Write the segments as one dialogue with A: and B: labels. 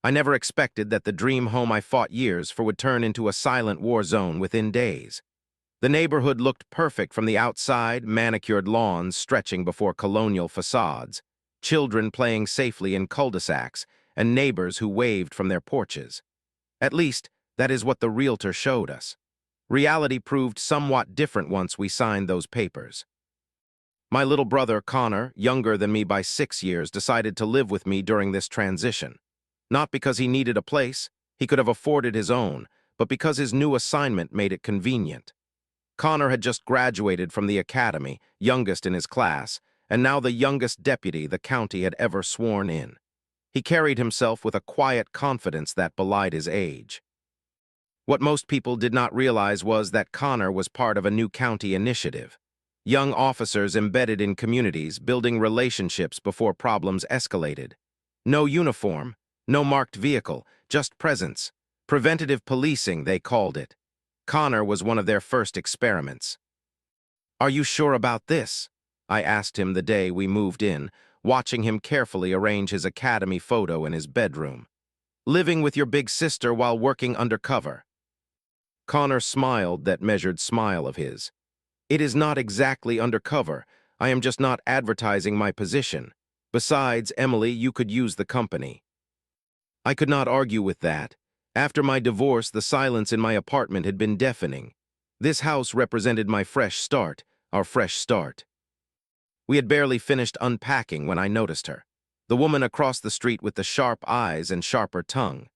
A: I never expected that the dream home I fought years for would turn into a silent war zone within days. The neighborhood looked perfect from the outside, manicured lawns stretching before colonial facades, children playing safely in cul-de-sacs, and neighbors who waved from their porches. At least, that is what the realtor showed us. Reality proved somewhat different once we signed those papers. My little brother, Connor, younger than me by 6 years, decided to live with me during this transition. Not because he needed a place, he could have afforded his own, but because his new assignment made it convenient. Connor had just graduated from the academy, youngest in his class, and now the youngest deputy the county had ever sworn in. He carried himself with a quiet confidence that belied his age. What most people did not realize was that Connor was part of a new county initiative. Young officers embedded in communities, building relationships before problems escalated. No uniform, no marked vehicle, just presence. Preventative policing, they called it. Connor was one of their first experiments. "Are you sure about this?" I asked him the day we moved in, watching him carefully arrange his academy photo in his bedroom. "Living with your big sister while working undercover." Connor smiled that measured smile of his. "It is not exactly undercover. I am just not advertising my position. Besides, Emily, you could use the company." I could not argue with that. After my divorce, the silence in my apartment had been deafening. This house represented my fresh start, our fresh start. We had barely finished unpacking when I noticed her. The woman across the street with the sharp eyes and sharper tongue.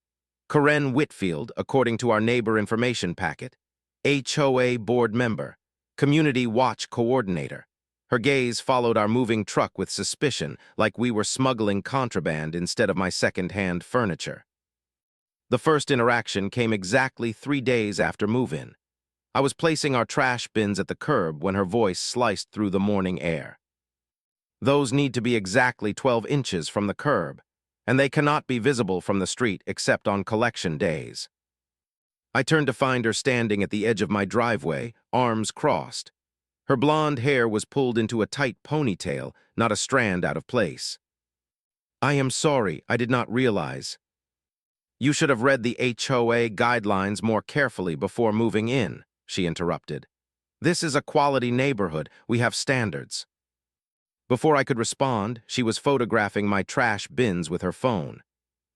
A: Karen Whitfield, according to our neighbor information packet. HOA board member. Community watch coordinator. Her gaze followed our moving truck with suspicion, like we were smuggling contraband instead of my second-hand furniture. The first interaction came exactly 3 days after move-in. I was placing our trash bins at the curb when her voice sliced through the morning air. "Those need to be exactly 12 inches from the curb, and they cannot be visible from the street except on collection days." I turned to find her standing at the edge of my driveway, arms crossed. Her blonde hair was pulled into a tight ponytail, not a strand out of place. "I am sorry, I did not realize." "You should have read the HOA guidelines more carefully before moving in," she interrupted. "This is a quality neighborhood. We have standards." Before I could respond, she was photographing my trash bins with her phone.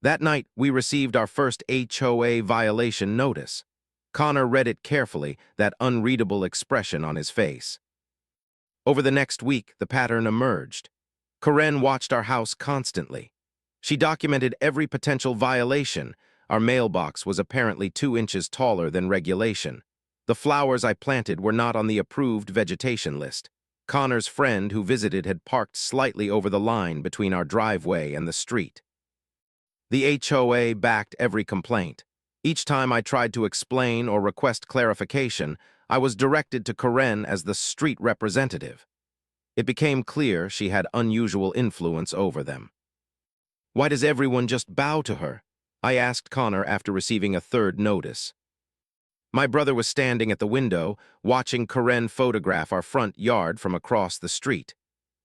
A: That night, we received our first HOA violation notice. Connor read it carefully, that unreadable expression on his face. Over the next week, the pattern emerged. Karen watched our house constantly. She documented every potential violation. Our mailbox was apparently 2 inches taller than regulation. The flowers I planted were not on the approved vegetation list. Connor's friend who visited had parked slightly over the line between our driveway and the street. The HOA backed every complaint. Each time I tried to explain or request clarification, I was directed to Karen as the street representative. It became clear she had unusual influence over them. "Why does everyone just bow to her?" I asked Connor after receiving a third notice. My brother was standing at the window, watching Karen photograph our front yard from across the street.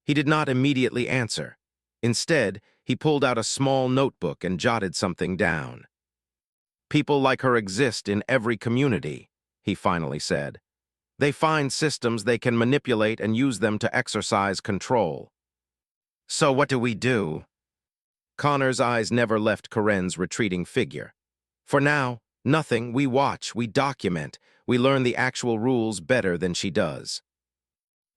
A: He did not immediately answer. Instead, he pulled out a small notebook and jotted something down. "People like her exist in every community," he finally said. "They find systems they can manipulate and use them to exercise control." "So what do we do?" Connor's eyes never left Karen's retreating figure. "For now, nothing. We watch, we document, we learn the actual rules better than she does."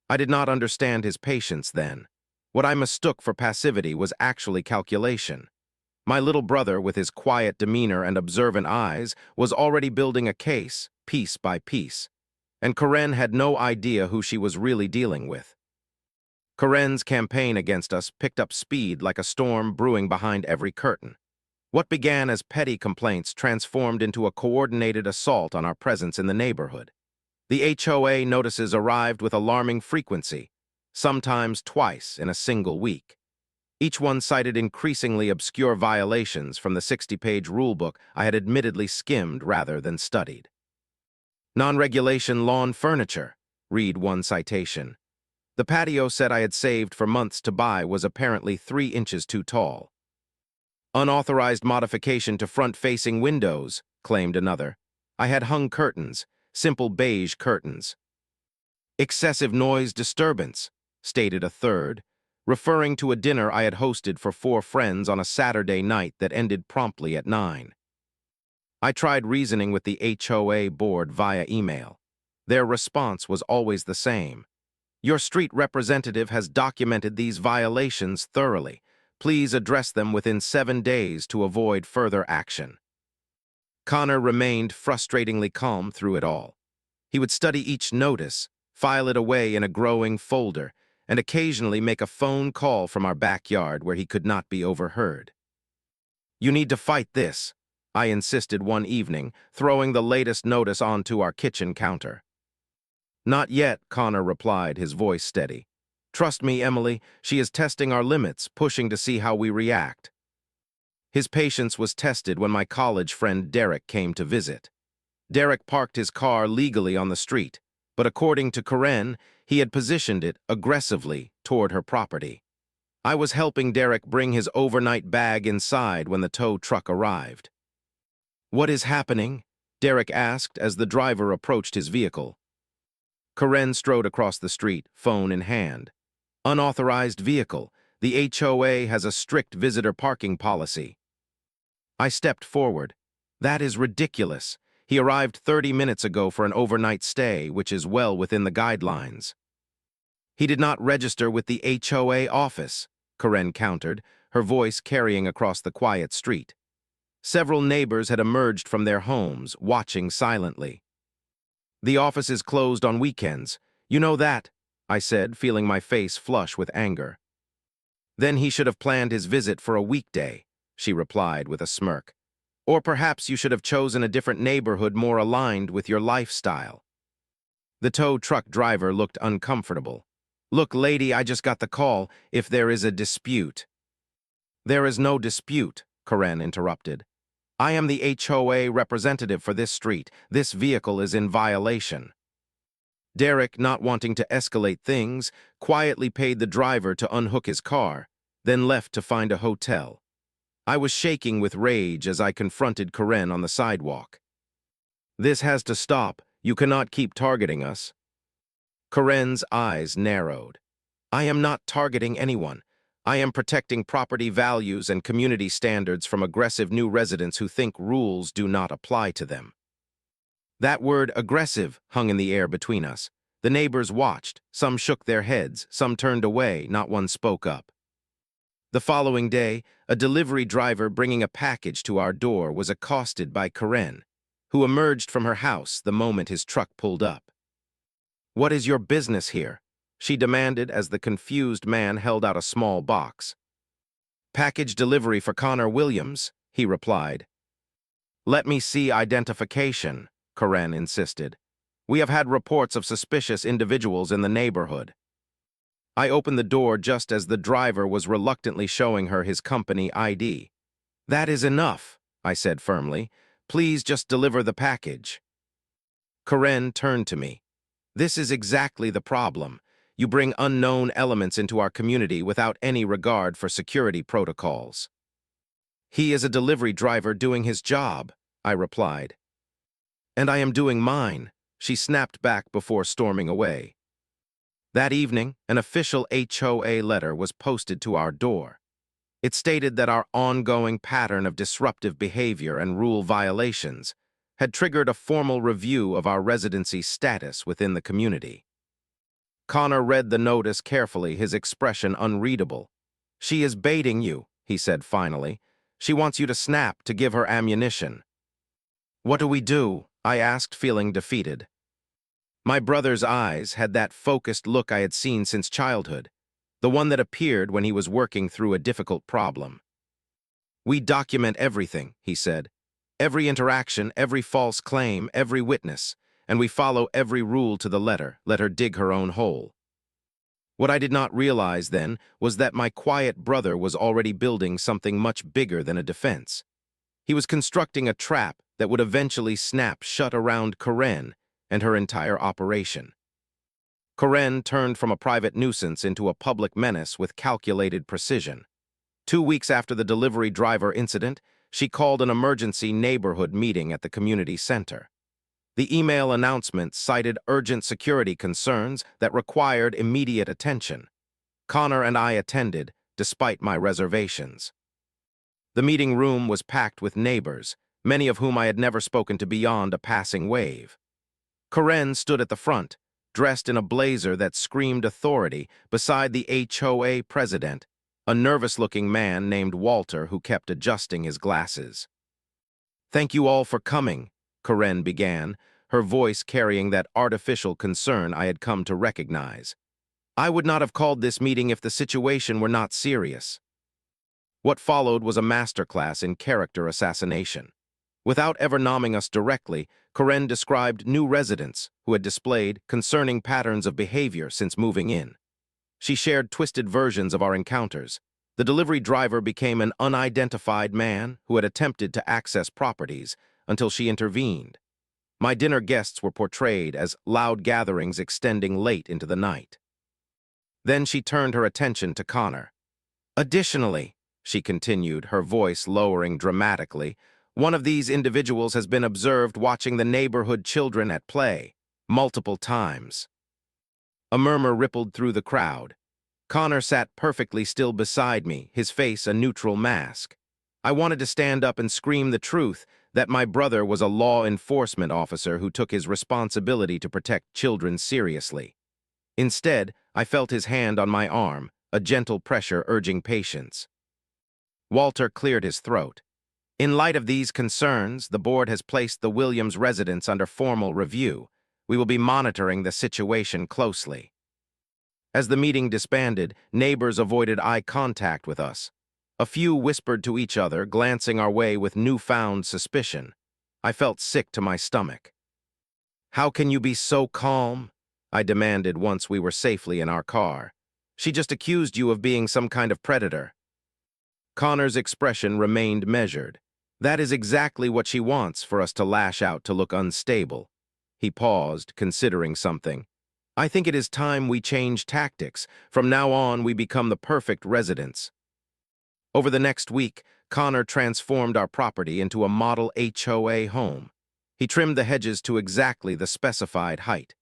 A: I did not understand his patience then. What I mistook for passivity was actually calculation. My little brother, with his quiet demeanor and observant eyes, was already building a case, piece by piece. And Karen had no idea who she was really dealing with. Karen's campaign against us picked up speed like a storm brewing behind every curtain. What began as petty complaints transformed into a coordinated assault on our presence in the neighborhood. The HOA notices arrived with alarming frequency, sometimes twice in a single week. Each one cited increasingly obscure violations from the 60-page rulebook I had admittedly skimmed rather than studied. "Non-regulation lawn furniture," read one citation. The patio set I had saved for months to buy was apparently 3 inches too tall. Unauthorized modification to front-facing windows, claimed another. I had hung curtains, simple beige curtains. Excessive noise disturbance, stated a third, referring to a dinner I had hosted for 4 friends on a Saturday night that ended promptly at 9. I tried reasoning with the HOA board via email. Their response was always the same. Your street representative has documented these violations thoroughly. Please address them within 7 days to avoid further action. Connor remained frustratingly calm through it all. He would study each notice, file it away in a growing folder, and occasionally make a phone call from our backyard where he could not be overheard. You need to fight this, I insisted one evening, throwing the latest notice onto our kitchen counter. Not yet, Connor replied, his voice steady. Trust me, Emily, she is testing our limits, pushing to see how we react. His patience was tested when my college friend Derek came to visit. Derek parked his car legally on the street, but according to Karen, he had positioned it aggressively toward her property. I was helping Derek bring his overnight bag inside when the tow truck arrived. What is happening? Derek asked as the driver approached his vehicle. Karen strode across the street, phone in hand. Unauthorized vehicle. The HOA has a strict visitor parking policy. I stepped forward. That is ridiculous. He arrived 30 minutes ago for an overnight stay, which is well within the guidelines. He did not register with the HOA office, Karen countered, her voice carrying across the quiet street. Several neighbors had emerged from their homes, watching silently. The office is closed on weekends. You know that, I said, feeling my face flush with anger. Then he should have planned his visit for a weekday, she replied with a smirk. Or perhaps you should have chosen a different neighborhood more aligned with your lifestyle. The tow truck driver looked uncomfortable. Look, lady, I just got the call. If there is a dispute. There is no dispute, Karen interrupted. I am the HOA representative for this street. This vehicle is in violation. Derek, not wanting to escalate things, quietly paid the driver to unhook his car, then left to find a hotel. I was shaking with rage as I confronted Karen on the sidewalk. This has to stop. You cannot keep targeting us. Karen's eyes narrowed. I am not targeting anyone. I am protecting property values and community standards from aggressive new residents who think rules do not apply to them. That word aggressive hung in the air between us. The neighbors watched. Some shook their heads, some turned away, not one spoke up. The following day, a delivery driver bringing a package to our door was accosted by Karen, who emerged from her house the moment his truck pulled up. What is your business here? She demanded as the confused man held out a small box. Package delivery for Connor Williams, he replied. Let me see identification, Karen insisted. We have had reports of suspicious individuals in the neighborhood. I opened the door just as the driver was reluctantly showing her his company ID. That is enough, I said firmly. Please just deliver the package. Karen turned to me. This is exactly the problem. You bring unknown elements into our community without any regard for security protocols. He is a delivery driver doing his job, I replied. And I am doing mine, she snapped back before storming away. That evening, an official HOA letter was posted to our door. It stated that our ongoing pattern of disruptive behavior and rule violations had triggered a formal review of our residency status within the community. Connor read the notice carefully, his expression unreadable. She is baiting you, he said finally. She wants you to snap to give her ammunition. What do we do? I asked, feeling defeated. My brother's eyes had that focused look I had seen since childhood, the one that appeared when he was working through a difficult problem. We document everything, he said. Every interaction, every false claim, every witness, and we follow every rule to the letter. Let her dig her own hole. What I did not realize then was that my quiet brother was already building something much bigger than a defense. He was constructing a trap that would eventually snap shut around Karen and her entire operation. Karen turned from a private nuisance into a public menace with calculated precision. 2 weeks after the delivery driver incident, she called an emergency neighborhood meeting at the community center. The email announcement cited urgent security concerns that required immediate attention. Connor and I attended, despite my reservations. The meeting room was packed with neighbors, many of whom I had never spoken to beyond a passing wave. Karen stood at the front, dressed in a blazer that screamed authority, beside the HOA president, a nervous-looking man named Walter who kept adjusting his glasses. "Thank you all for coming," Karen began, her voice carrying that artificial concern I had come to recognize. "I would not have called this meeting if the situation were not serious." What followed was a masterclass in character assassination. Without ever naming us directly, Karen described new residents who had displayed concerning patterns of behavior since moving in. She shared twisted versions of our encounters. The delivery driver became an unidentified man who had attempted to access properties until she intervened. My dinner guests were portrayed as loud gatherings extending late into the night. Then she turned her attention to Connor. "Additionally," she continued, her voice lowering dramatically, "one of these individuals has been observed watching the neighborhood children at play, multiple times." A murmur rippled through the crowd. Connor sat perfectly still beside me, his face a neutral mask. I wanted to stand up and scream the truth, that my brother was a law enforcement officer who took his responsibility to protect children seriously. Instead, I felt his hand on my arm, a gentle pressure urging patience. Walter cleared his throat. "In light of these concerns, the board has placed the Williams residence under formal review. We will be monitoring the situation closely." As the meeting disbanded, neighbors avoided eye contact with us. A few whispered to each other, glancing our way with newfound suspicion. I felt sick to my stomach. "How can you be so calm?" I demanded once we were safely in our car. "She just accused you of being some kind of predator." Connor's expression remained measured. "That is exactly what she wants, for us to lash out to look unstable." He paused, considering something. "I think it is time we change tactics. From now on, we become the perfect residents." Over the next week, Connor transformed our property into a model HOA home. He trimmed the hedges to exactly the specified height.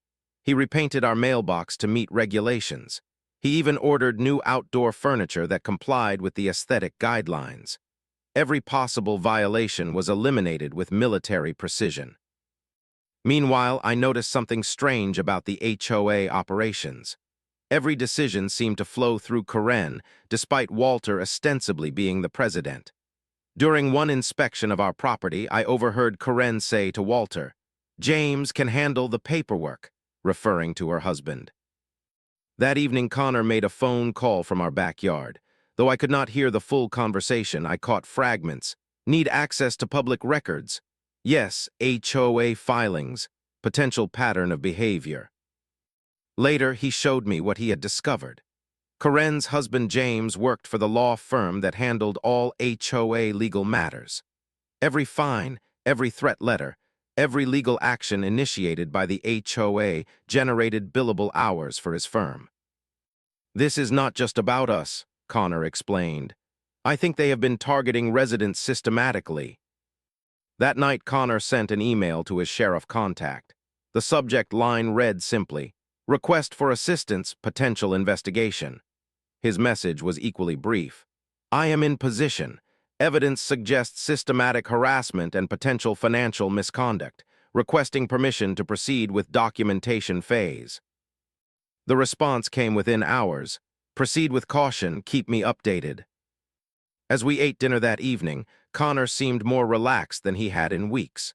A: He repainted our mailbox to meet regulations. He even ordered new outdoor furniture that complied with the aesthetic guidelines. Every possible violation was eliminated with military precision. Meanwhile, I noticed something strange about the HOA operations. Every decision seemed to flow through Karen, despite Walter ostensibly being the president. During one inspection of our property, I overheard Karen say to Walter, "James can handle the paperwork," referring to her husband. That evening, Connor made a phone call from our backyard. Though I could not hear the full conversation, I caught fragments. "Need access to public records." "Yes, HOA filings. Potential pattern of behavior." Later, he showed me what he had discovered. Karen's husband James worked for the law firm that handled all HOA legal matters. Every fine, every threat letter, every legal action initiated by the HOA generated billable hours for his firm. "This is not just about us," Connor explained. "I think they have been targeting residents systematically." That night, Connor sent an email to his sheriff contact. The subject line read simply, "Request for assistance, potential investigation." His message was equally brief. "I am in position. Evidence suggests systematic harassment and potential financial misconduct. Requesting permission to proceed with documentation phase." The response came within hours. "Proceed with caution, keep me updated." As we ate dinner that evening, Connor seemed more relaxed than he had in weeks.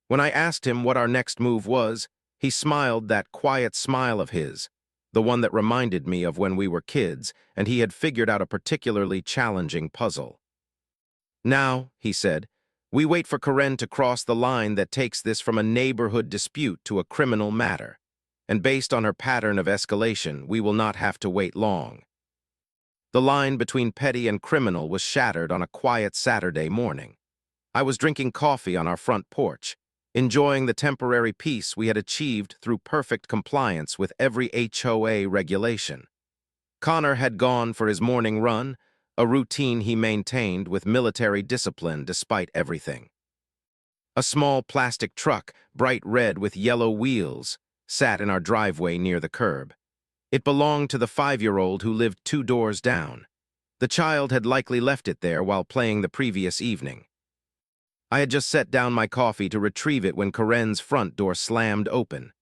A: When I asked him what our next move was, he smiled that quiet smile of his, the one that reminded me of when we were kids and he had figured out a particularly challenging puzzle. "Now," he said, "we wait for Karen to cross the line that takes this from a neighborhood dispute to a criminal matter. And based on her pattern of escalation, we will not have to wait long." The line between petty and criminal was shattered on a quiet Saturday morning. I was drinking coffee on our front porch, enjoying the temporary peace we had achieved through perfect compliance with every HOA regulation. Connor had gone for his morning run, a routine he maintained with military discipline despite everything. A small plastic truck, bright red with yellow wheels, sat in our driveway near the curb. It belonged to the 5-year-old who lived 2 doors down. The child had likely left it there while playing the previous evening. I had just set down my coffee to retrieve it when Karen's front door slammed open.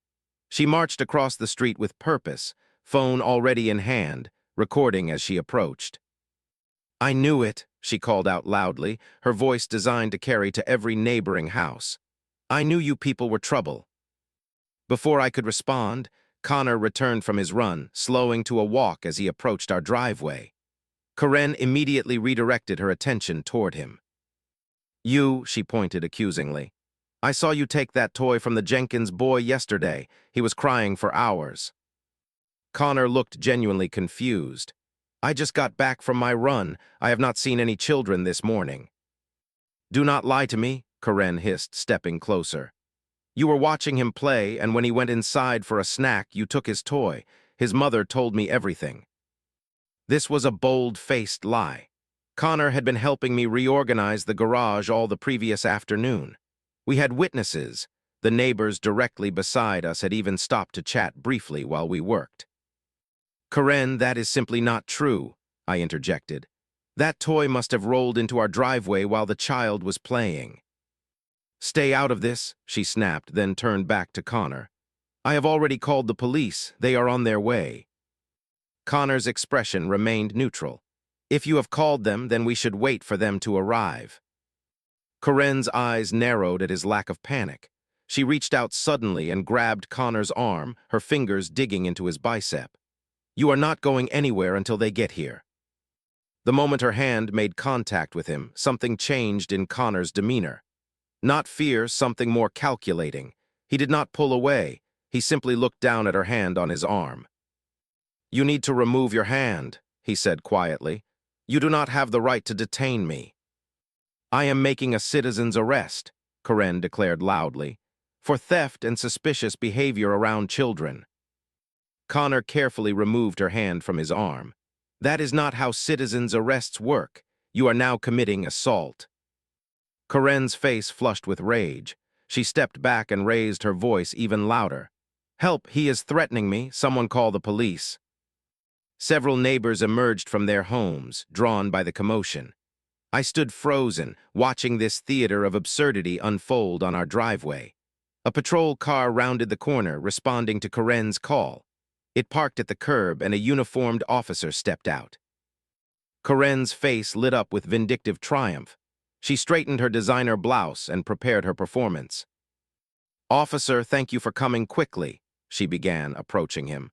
A: She marched across the street with purpose, phone already in hand, recording as she approached. "I knew it," she called out loudly, her voice designed to carry to every neighboring house. "I knew you people were trouble." Before I could respond, Connor returned from his run, slowing to a walk as he approached our driveway. Karen immediately redirected her attention toward him. "You," she pointed accusingly. "I saw you take that toy from the Jenkins boy yesterday. He was crying for hours." Connor looked genuinely confused. "I just got back from my run. I have not seen any children this morning." "Do not lie to me," Karen hissed, stepping closer. "You were watching him play, and when he went inside for a snack, you took his toy. His mother told me everything." This was a bold-faced lie. Connor had been helping me reorganize the garage all the previous afternoon. We had witnesses. The neighbors directly beside us had even stopped to chat briefly while we worked. "Karen, that is simply not true," I interjected. "That toy must have rolled into our driveway while the child was playing." "Stay out of this," she snapped, then turned back to Connor. "I have already called the police. They are on their way." Connor's expression remained neutral. "If you have called them, then we should wait for them to arrive." Karen's eyes narrowed at his lack of panic. She reached out suddenly and grabbed Connor's arm, her fingers digging into his bicep. "You are not going anywhere until they get here." The moment her hand made contact with him, something changed in Connor's demeanor. Not fear, something more calculating. He did not pull away. He simply looked down at her hand on his arm. "You need to remove your hand," he said quietly. "You do not have the right to detain me." "I am making a citizen's arrest," Karen declared loudly, "for theft and suspicious behavior around children." Connor carefully removed her hand from his arm. "That is not how citizens' arrests work. You are now committing assault." Karen's face flushed with rage. She stepped back and raised her voice even louder. "Help, he is threatening me. Someone call the police." Several neighbors emerged from their homes, drawn by the commotion. I stood frozen, watching this theater of absurdity unfold on our driveway. A patrol car rounded the corner, responding to Karen's call. It parked at the curb, and a uniformed officer stepped out. Karen's face lit up with vindictive triumph. She straightened her designer blouse and prepared her performance. "Officer, thank you for coming quickly," she began, approaching him.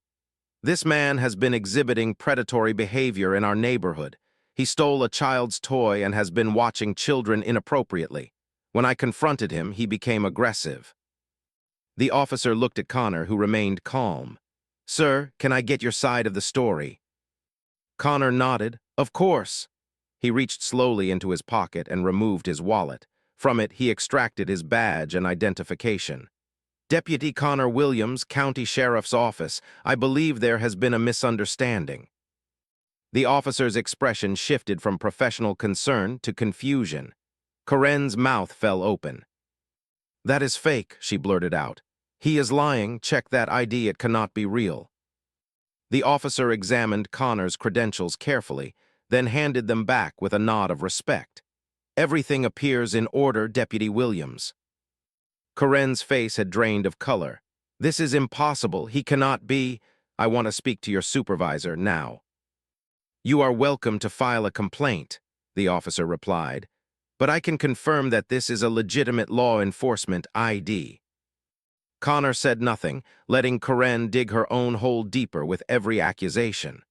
A: "This man has been exhibiting predatory behavior in our neighborhood. He stole a child's toy and has been watching children inappropriately. When I confronted him, he became aggressive." The officer looked at Connor, who remained calm. "Sir, can I get your side of the story?" Connor nodded. "Of course." He reached slowly into his pocket and removed his wallet. From it, he extracted his badge and identification. "Deputy Connor Williams, County Sheriff's Office. I believe there has been a misunderstanding." The officer's expression shifted from professional concern to confusion. Karen's mouth fell open. "That is fake," she blurted out. "He is lying. Check that ID. It cannot be real." The officer examined Connor's credentials carefully, then handed them back with a nod of respect. "Everything appears in order, Deputy Williams." Karen's face had drained of color. "This is impossible. He cannot be. I want to speak to your supervisor now." "You are welcome to file a complaint," the officer replied, "but I can confirm that this is a legitimate law enforcement ID." Connor said nothing, letting Karen dig her own hole deeper with every accusation.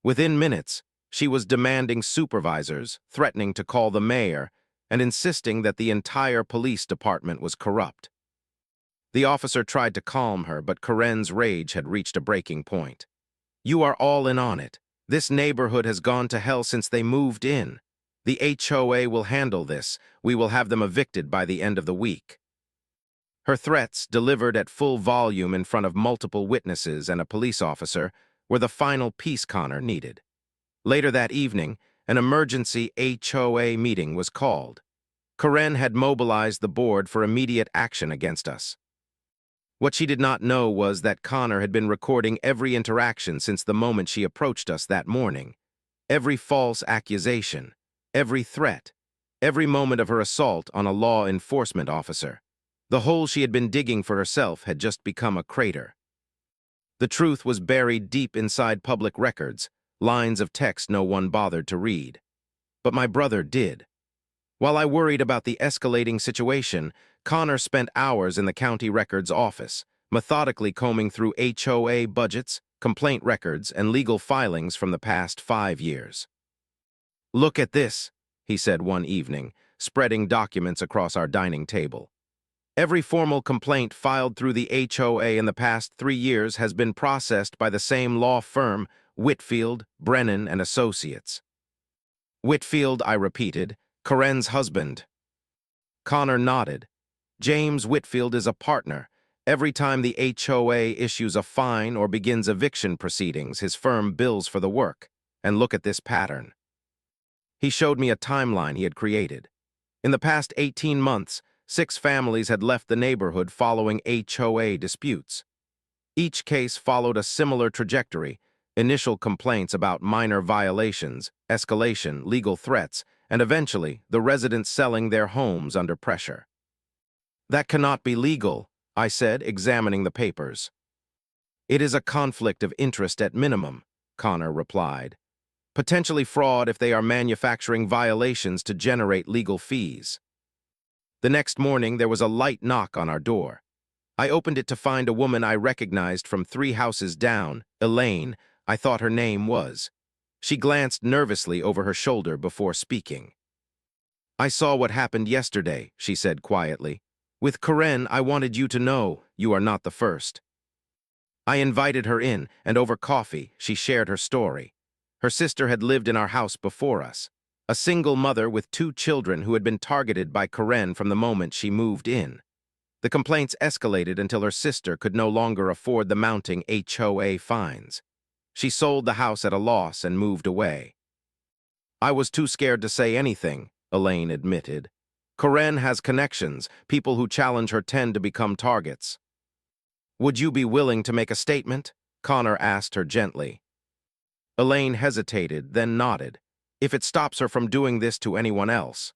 A: Within minutes, she was demanding supervisors, threatening to call the mayor, and insisting that the entire police department was corrupt. The officer tried to calm her, but Karen's rage had reached a breaking point. "You are all in on it. This neighborhood has gone to hell since they moved in. The HOA will handle this. We will have them evicted by the end of the week." Her threats, delivered at full volume in front of multiple witnesses and a police officer, were the final piece Connor needed. Later that evening, an emergency HOA meeting was called. Karen had mobilized the board for immediate action against us. What she did not know was that Connor had been recording every interaction since the moment she approached us that morning. Every false accusation, every threat, every moment of her assault on a law enforcement officer. The hole she had been digging for herself had just become a crater. The truth was buried deep inside public records, lines of text no one bothered to read. But my brother did. While I worried about the escalating situation, Connor spent hours in the county records office, methodically combing through HOA budgets, complaint records, and legal filings from the past 5 years. "Look at this," he said one evening, spreading documents across our dining table. "Every formal complaint filed through the HOA in the past 3 years has been processed by the same law firm, Whitfield, Brennan, and Associates." "Whitfield," I repeated, "Karen's husband." Connor nodded. "James Whitfield is a partner. Every time the HOA issues a fine or begins eviction proceedings, his firm bills for the work. And look at this pattern." He showed me a timeline he had created. In the past 18 months, 6 families had left the neighborhood following HOA disputes. Each case followed a similar trajectory: initial complaints about minor violations, escalation, legal threats, and eventually the residents selling their homes under pressure. "That cannot be legal," I said, examining the papers. "It is a conflict of interest at minimum," Connor replied. "Potentially fraud if they are manufacturing violations to generate legal fees." The next morning, there was a light knock on our door. I opened it to find a woman I recognized from 3 houses down, Elaine, I thought her name was. She glanced nervously over her shoulder before speaking. "I saw what happened yesterday," she said quietly. "With Karen, I wanted you to know you are not the first." I invited her in, and over coffee, she shared her story. Her sister had lived in our house before us, a single mother with 2 children who had been targeted by Karen from the moment she moved in. The complaints escalated until her sister could no longer afford the mounting HOA fines. She sold the house at a loss and moved away. "I was too scared to say anything," Elaine admitted. "Karen has connections. People who challenge her tend to become targets." "Would you be willing to make a statement?" Connor asked her gently. Elaine hesitated, then nodded. "If it stops her from doing this to anyone else."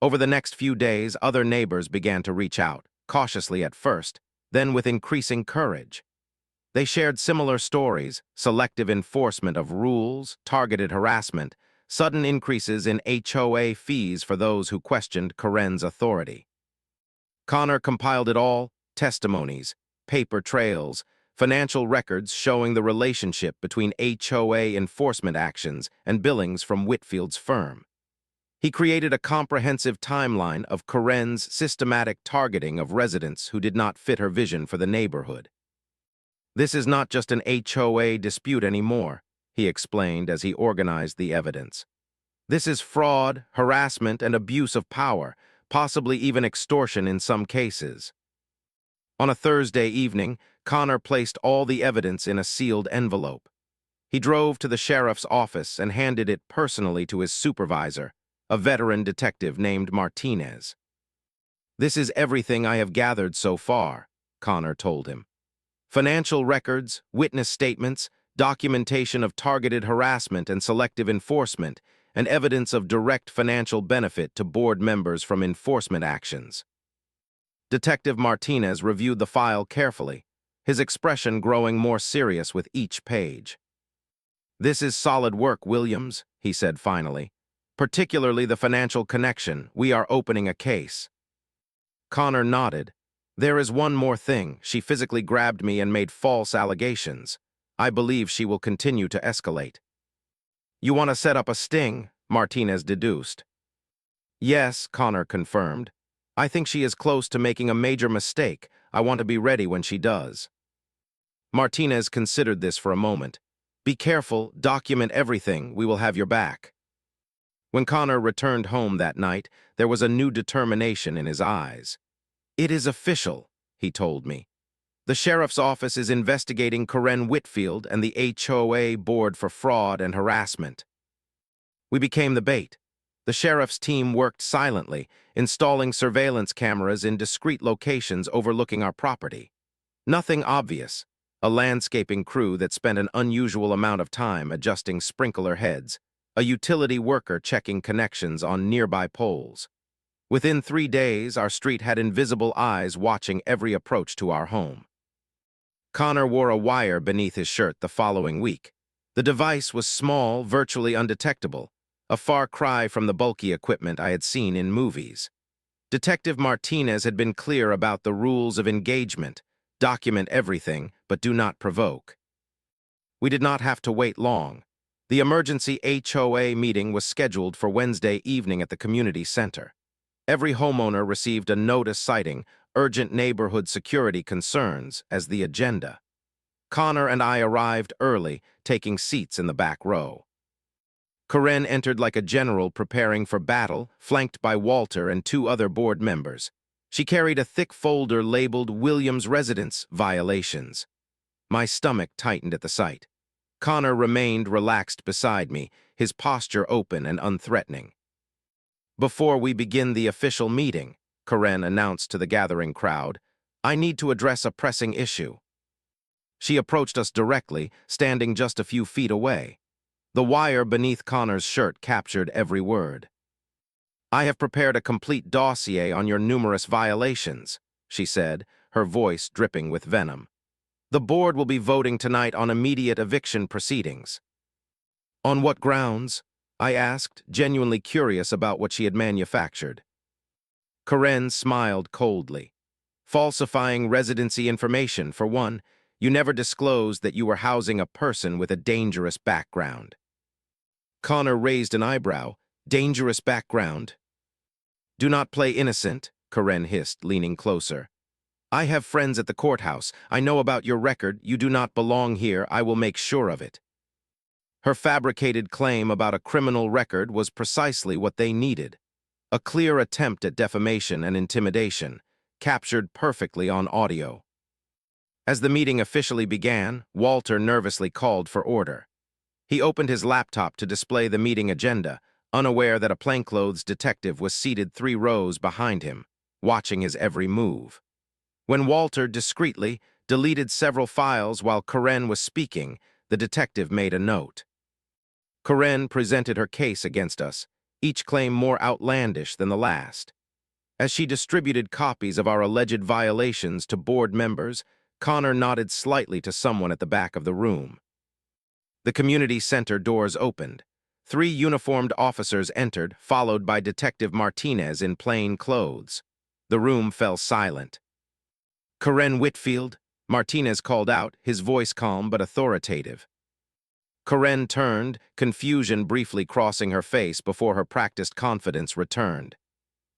A: Over the next few days, other neighbors began to reach out, cautiously at first, then with increasing courage. They shared similar stories: selective enforcement of rules, targeted harassment, sudden increases in HOA fees for those who questioned Karen's authority. Connor compiled it all: testimonies, paper trails, financial records showing the relationship between HOA enforcement actions and billings from Whitfield's firm. He created a comprehensive timeline of Karen's systematic targeting of residents who did not fit her vision for the neighborhood. "This is not just an HOA dispute anymore," he explained as he organized the evidence. "This is fraud, harassment, and abuse of power, possibly even extortion in some cases." On a Thursday evening, Connor placed all the evidence in a sealed envelope. He drove to the sheriff's office and handed it personally to his supervisor, a veteran detective named Martinez. "This is everything I have gathered so far," Connor told him. "Financial records, witness statements, documentation of targeted harassment and selective enforcement, and evidence of direct financial benefit to board members from enforcement actions." Detective Martinez reviewed the file carefully, his expression growing more serious with each page. "This is solid work, Williams," he said finally. "Particularly the financial connection. We are opening a case." Connor nodded. "There is one more thing. She physically grabbed me and made false allegations. I believe she will continue to escalate." "You want to set up a sting?" Martinez deduced. "Yes," Connor confirmed. "I think she is close to making a major mistake. I want to be ready when she does." Martinez considered this for a moment. "Be careful, document everything. We will have your back." When Connor returned home that night, there was a new determination in his eyes. "It is official," he told me. "The sheriff's office is investigating Karen Whitfield and the HOA board for fraud and harassment." We became the bait. The sheriff's team worked silently, installing surveillance cameras in discreet locations overlooking our property. Nothing obvious. A landscaping crew that spent an unusual amount of time adjusting sprinkler heads, a utility worker checking connections on nearby poles. Within 3 days, our street had invisible eyes watching every approach to our home. Connor wore a wire beneath his shirt the following week. The device was small, virtually undetectable, a far cry from the bulky equipment I had seen in movies. Detective Martinez had been clear about the rules of engagement: document everything, but do not provoke. We did not have to wait long. The emergency HOA meeting was scheduled for Wednesday evening at the community center. Every homeowner received a notice citing urgent neighborhood security concerns as the agenda. Connor and I arrived early, taking seats in the back row. Karen entered like a general preparing for battle, flanked by Walter and 2 other board members. She carried a thick folder labeled Williams Residence Violations. My stomach tightened at the sight. Connor remained relaxed beside me, his posture open and unthreatening. "Before we begin the official meeting," Karen announced to the gathering crowd, "I need to address a pressing issue." She approached us directly, standing just a few feet away. The wire beneath Connor's shirt captured every word. "I have prepared a complete dossier on your numerous violations," she said, her voice dripping with venom. "The board will be voting tonight on immediate eviction proceedings." "On what grounds?" I asked, genuinely curious about what she had manufactured. Karen smiled coldly. "Falsifying residency information, for one. You never disclosed that you were housing a person with a dangerous background." Connor raised an eyebrow. "Dangerous background?" "Do not play innocent," Karen hissed, leaning closer. "I have friends at the courthouse. I know about your record. You do not belong here. I will make sure of it." Her fabricated claim about a criminal record was precisely what they needed. A clear attempt at defamation and intimidation, captured perfectly on audio. As the meeting officially began, Walter nervously called for order. He opened his laptop to display the meeting agenda, unaware that a plainclothes detective was seated 3 rows behind him, watching his every move. When Walter discreetly deleted several files while Karen was speaking, the detective made a note. Karen presented her case against us, each claim more outlandish than the last. As she distributed copies of our alleged violations to board members, Connor nodded slightly to someone at the back of the room. The community center doors opened. 3 uniformed officers entered, followed by Detective Martinez in plain clothes. The room fell silent. "Karen Whitfield," Martinez called out, his voice calm but authoritative. Karen turned, confusion briefly crossing her face before her practiced confidence returned.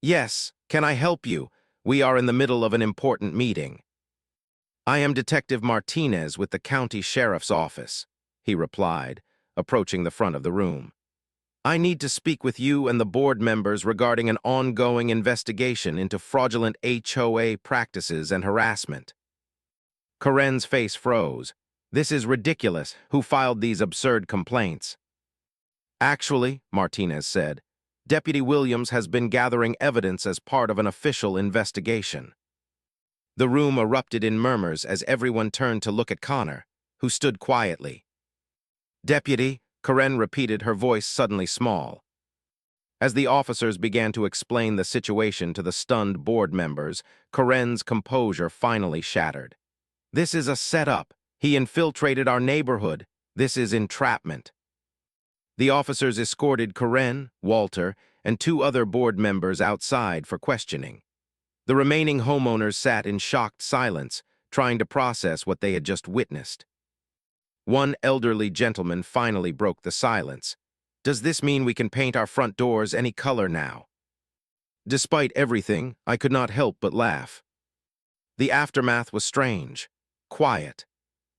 A: "Yes, can I help you? We are in the middle of an important meeting." "I am Detective Martinez with the county sheriff's office," he replied, approaching the front of the room. "I need to speak with you and the board members regarding an ongoing investigation into fraudulent HOA practices and harassment." Karen's face froze. "This is ridiculous. Who filed these absurd complaints?" "Actually," Martinez said, "Deputy Williams has been gathering evidence as part of an official investigation." The room erupted in murmurs as everyone turned to look at Connor, who stood quietly. "Deputy," Karen repeated, her voice suddenly small. As the officers began to explain the situation to the stunned board members, Karen's composure finally shattered. "This is a setup. He infiltrated our neighborhood. This is entrapment." The officers escorted Karen, Walter, and 2 other board members outside for questioning. The remaining homeowners sat in shocked silence, trying to process what they had just witnessed. One elderly gentleman finally broke the silence. "Does this mean we can paint our front doors any color now?" Despite everything, I could not help but laugh. The aftermath was strange, quiet.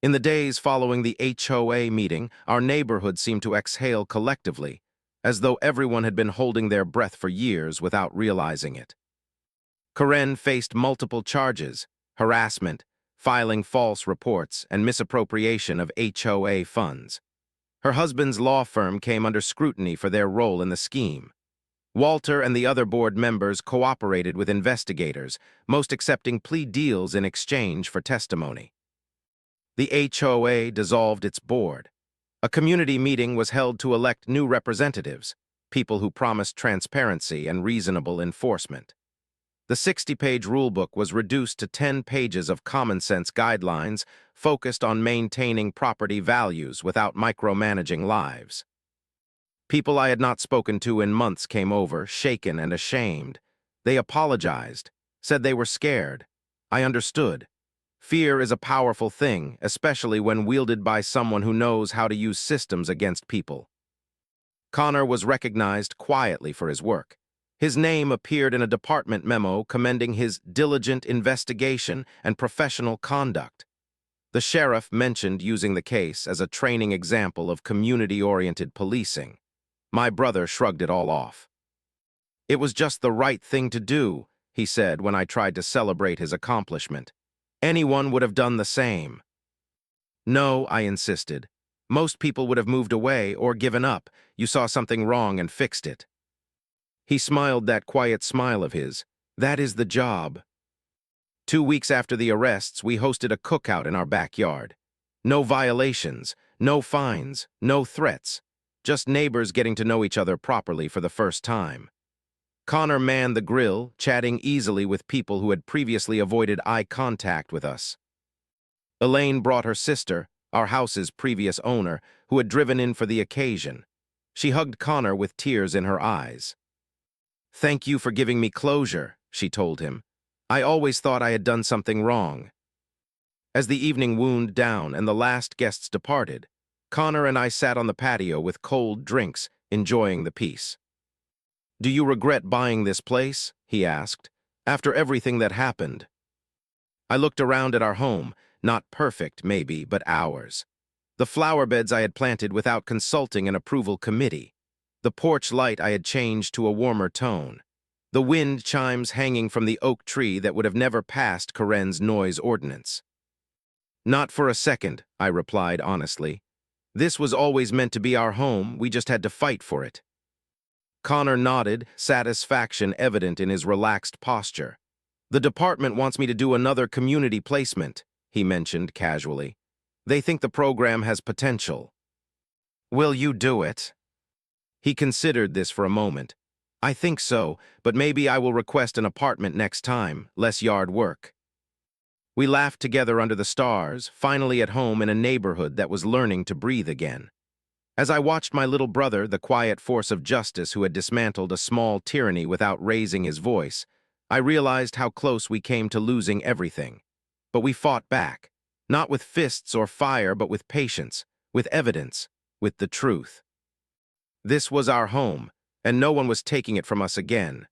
A: In the days following the HOA meeting, our neighborhood seemed to exhale collectively, as though everyone had been holding their breath for years without realizing it. Karen faced multiple charges: harassment, filing false reports, and misappropriation of HOA funds. Her husband's law firm came under scrutiny for their role in the scheme. Walter and the other board members cooperated with investigators, most accepting plea deals in exchange for testimony. The HOA dissolved its board. A community meeting was held to elect new representatives, people who promised transparency and reasonable enforcement. The 60-page rulebook was reduced to 10 pages of common-sense guidelines focused on maintaining property values without micromanaging lives. People I had not spoken to in months came over, shaken and ashamed. They apologized, said they were scared. I understood. Fear is a powerful thing, especially when wielded by someone who knows how to use systems against people. Connor was recognized quietly for his work. His name appeared in a department memo commending his diligent investigation and professional conduct. The sheriff mentioned using the case as a training example of community-oriented policing. My brother shrugged it all off. "It was just the right thing to do," he said when I tried to celebrate his accomplishment. "Anyone would have done the same." "No," I insisted. "Most people would have moved away or given up. You saw something wrong and fixed it." He smiled that quiet smile of his. "That is the job." 2 weeks after the arrests, we hosted a cookout in our backyard. No violations, no fines, no threats. Just neighbors getting to know each other properly for the first time. Connor manned the grill, chatting easily with people who had previously avoided eye contact with us. Elaine brought her sister, our house's previous owner, who had driven in for the occasion. She hugged Connor with tears in her eyes. "Thank you for giving me closure," she told him. "I always thought I had done something wrong." As the evening wound down and the last guests departed, Connor and I sat on the patio with cold drinks, enjoying the peace. "Do you regret buying this place?" he asked. "After everything that happened." I looked around at our home, not perfect, maybe, but ours. The flower beds I had planted without consulting an approval committee. The porch light I had changed to a warmer tone. The wind chimes hanging from the oak tree that would have never passed Karen's noise ordinance. "Not for a second," I replied honestly. "This was always meant to be our home, we just had to fight for it." Connor nodded, satisfaction evident in his relaxed posture. "The department wants me to do another community placement," he mentioned casually. "They think the program has potential." "Will you do it?" He considered this for a moment. "I think so, but maybe I will request an apartment next time, less yard work." We laughed together under the stars, finally at home in a neighborhood that was learning to breathe again. As I watched my little brother, the quiet force of justice who had dismantled a small tyranny without raising his voice, I realized how close we came to losing everything. But we fought back, not with fists or fire, but with patience, with evidence, with the truth. This was our home, and no one was taking it from us again.